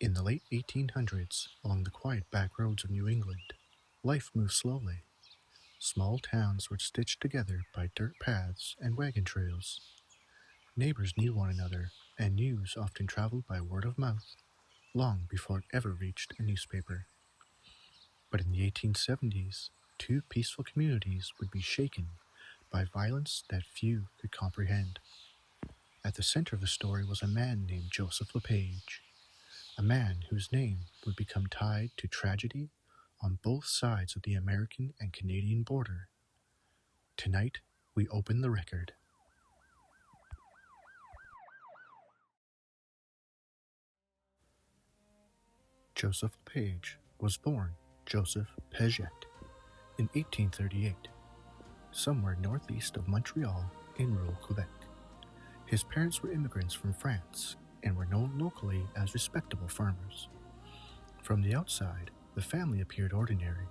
In the late 1800s, along the quiet back roads of New England, life moved slowly. Small towns were stitched together by dirt paths and wagon trails. Neighbors knew one another, and news often traveled by word of mouth, long before it ever reached a newspaper. But in the 1870s, two peaceful communities would be shaken by violence that few could comprehend. At the center of the story was a man named Joseph LaPage, a man whose name would become tied to tragedy on both sides of the American and Canadian border. Tonight, we open the record. Joseph LaPage was born Joseph Paget in 1838, somewhere northeast of Montreal in rural Quebec. His parents were immigrants from France and were known locally as respectable farmers. From the outside, the family appeared ordinary,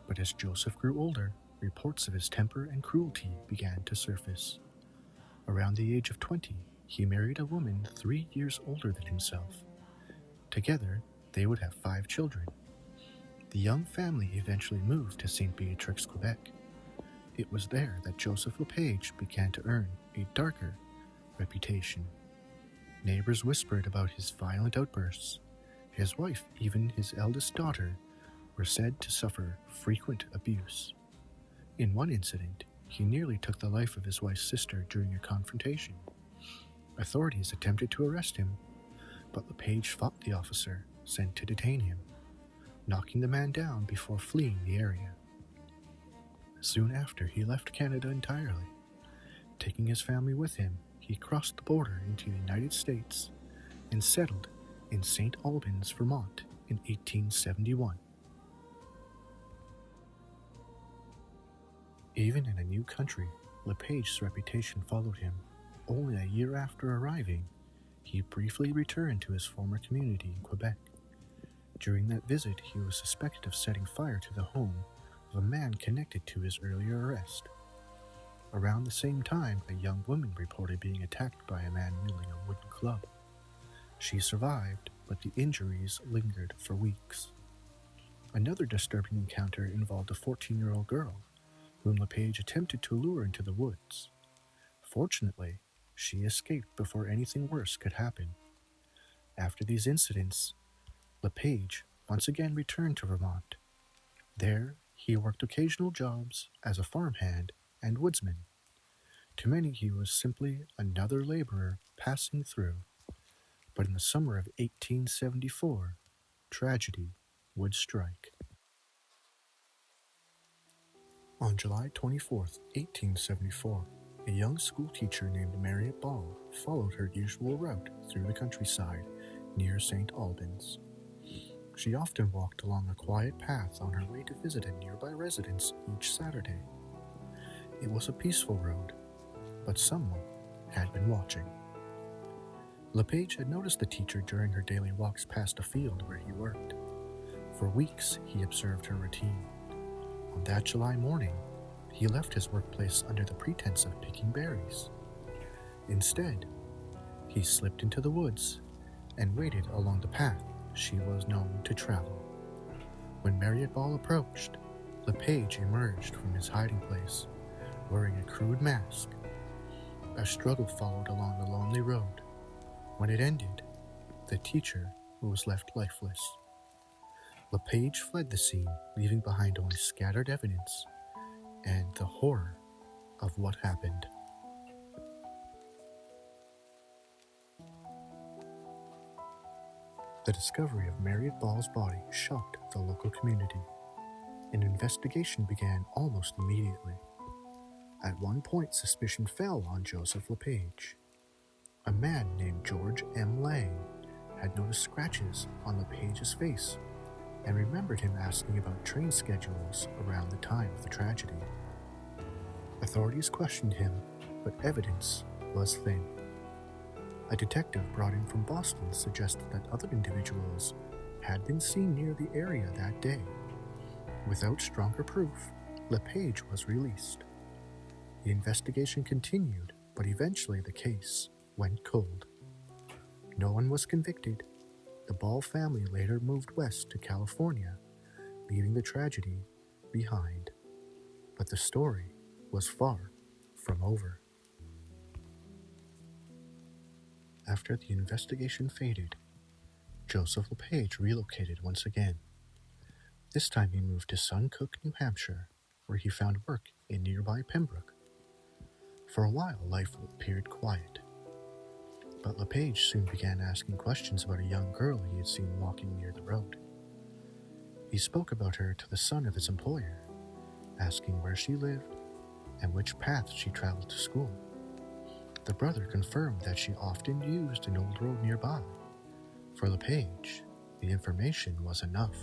but as Joseph grew older, reports of his temper and cruelty began to surface. Around the age of 20, he married a woman 3 years older than himself. Together, they would have 5 children. The young family eventually moved to St. Beatrix, Quebec. It was there that Joseph LaPage began to earn a darker reputation. Neighbors whispered about his violent outbursts. His wife, even his eldest daughter, were said to suffer frequent abuse. In one incident, he nearly took the life of his wife's sister during a confrontation. Authorities attempted to arrest him, but LaPage fought the officer sent to detain him, knocking the man down before fleeing the area. Soon after, he left Canada entirely. Taking his family with him, he crossed the border into the United States and settled in St. Albans, Vermont in 1871. Even in a new country, LaPage's reputation followed him. Only a year after arriving, he briefly returned to his former community in Quebec. During that visit, he was suspected of setting fire to the home of a man connected to his earlier arrest. Around the same time, a young woman reported being attacked by a man wielding a wooden club. She survived, but the injuries lingered for weeks. Another disturbing encounter involved a 14-year-old girl, whom LaPage attempted to lure into the woods. Fortunately, she escaped before anything worse could happen. After these incidents, LaPage once again returned to Vermont. There, he worked occasional jobs as a farmhand and woodsman. To many, he was simply another laborer passing through. But in the summer of 1874, tragedy would strike. On July 24, 1874, a young schoolteacher named Mariette followed her usual route through the countryside near St. Albans. She often walked along a quiet path on her way to visit a nearby residence each Saturday. It was a peaceful road, but someone had been watching. LaPage had noticed the teacher during her daily walks past a field where he worked. For weeks, he observed her routine. On that July morning, he left his workplace under the pretense of picking berries. Instead, he slipped into the woods and waited along the path she was known to travel. When Mariette approached, LaPage emerged from his hiding place, wearing a crude mask. A struggle followed along the lonely road. When it ended, the teacher was left lifeless. LaPage fled the scene, leaving behind only scattered evidence and the horror of what happened. The discovery of Mariette Ball's body shocked the local community. An investigation began almost immediately. At one point, suspicion fell on Joseph LaPage. A man named George M. Lang had noticed scratches on LaPage's face and remembered him asking about train schedules around the time of the tragedy. Authorities questioned him, but evidence was thin. A detective brought in from Boston suggested that other individuals had been seen near the area that day. Without stronger proof, LaPage was released. The investigation continued, but eventually the case went cold. No one was convicted, The Ball family later moved west to California, leaving the tragedy behind. But the story was far from over. After the investigation faded, Joseph LaPage relocated once again. This time he moved to Suncook, New Hampshire, where he found work in nearby Pembroke. For a while, life appeared quiet. But LaPage soon began asking questions about a young girl he had seen walking near the road. He spoke about her to the son of his employer, asking where she lived and which path she traveled to school. The brother confirmed that she often used an old road nearby. For LaPage, the information was enough.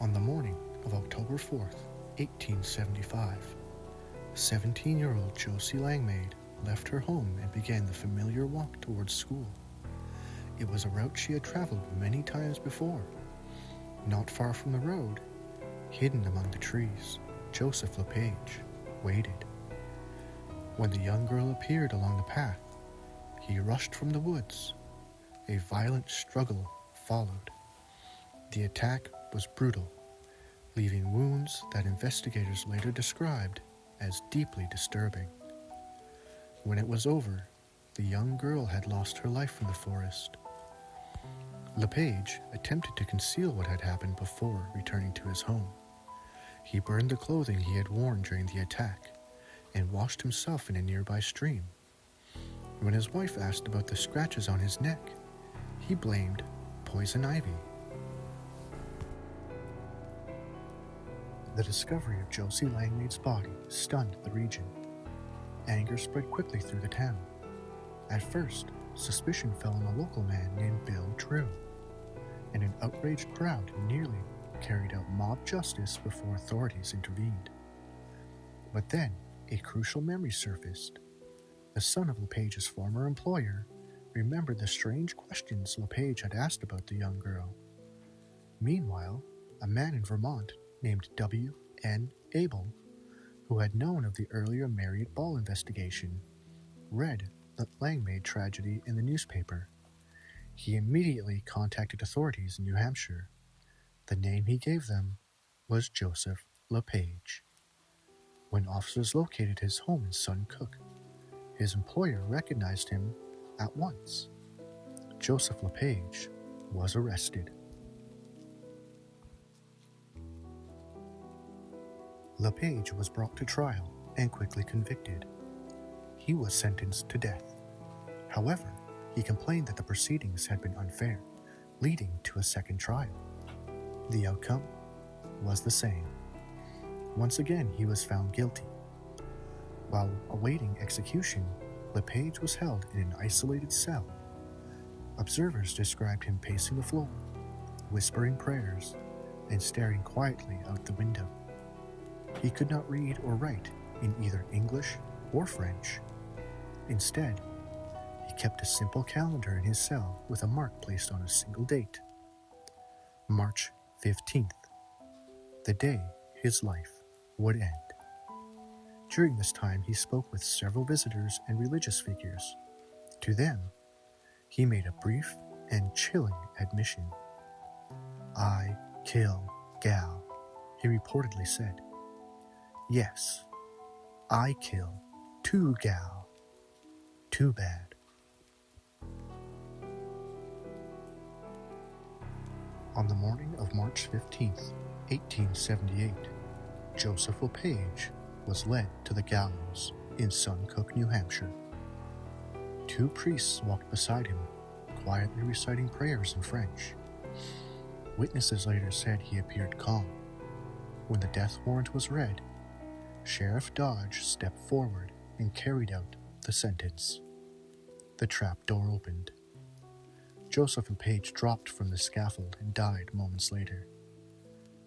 On the morning of October 4th, 1875, 17-year-old Josie Langmaid left her home and began the familiar walk towards school. It was a route she had traveled many times before. Not far from the road, hidden among the trees, Joseph LaPage waited. When the young girl appeared along the path, he rushed from the woods. A violent struggle followed. The attack was brutal, leaving wounds that investigators later described as deeply disturbing. When it was over, the young girl had lost her life in the forest. LaPage attempted to conceal what had happened before returning to his home. He burned the clothing he had worn during the attack and washed himself in a nearby stream. When his wife asked about the scratches on his neck, he blamed poison ivy. The discovery of Josie Langmaid's body stunned the region. Anger spread quickly through the town. At first, suspicion fell on a local man named Bill Drew, and an outraged crowd nearly carried out mob justice before authorities intervened. But then, a crucial memory surfaced. The son of LaPage's former employer remembered the strange questions LaPage had asked about the young girl. Meanwhile, a man in Vermont named W.N. Abel, who had known of the earlier Mariette Ball investigation, read the Langmaid tragedy in the newspaper. He immediately contacted authorities in New Hampshire. The name he gave them was Joseph LaPage. When officers located his home in Suncook, his employer recognized him at once. Joseph LaPage was arrested. LaPage was brought to trial and quickly convicted. He was sentenced to death. However, he complained that the proceedings had been unfair, leading to a second trial. The outcome was the same. Once again, he was found guilty. While awaiting execution, LaPage was held in an isolated cell. Observers described him pacing the floor, whispering prayers, and staring quietly out the window. He could not read or write in either English or French. Instead, he kept a simple calendar in his cell with a mark placed on a single date, March 15th, the day his life would end. During this time, he spoke with several visitors and religious figures. To them, he made a brief and chilling admission. "I kill gal," he reportedly said. "Yes, I kill two gal. Too bad." On the morning of March 15th, 1878, Joseph LaPage was led to the gallows in Suncook, New Hampshire. Two priests walked beside him, quietly reciting prayers in French. Witnesses later said he appeared calm. When the death warrant was read, Sheriff Dodge stepped forward and carried out the sentence. The trap door opened. Joseph LaPage dropped from the scaffold and died moments later.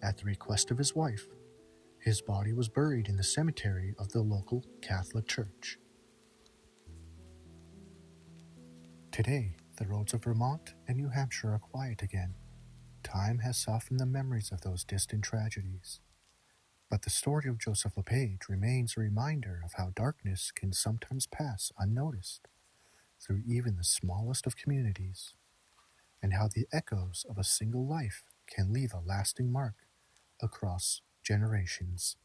At the request of his wife, his body was buried in the cemetery of the local Catholic Church. Today, the roads of Vermont and New Hampshire are quiet again. Time has softened the memories of those distant tragedies. But the story of Joseph LaPage remains a reminder of how darkness can sometimes pass unnoticed. through even the smallest of communities, and how the echoes of a single life can leave a lasting mark across generations.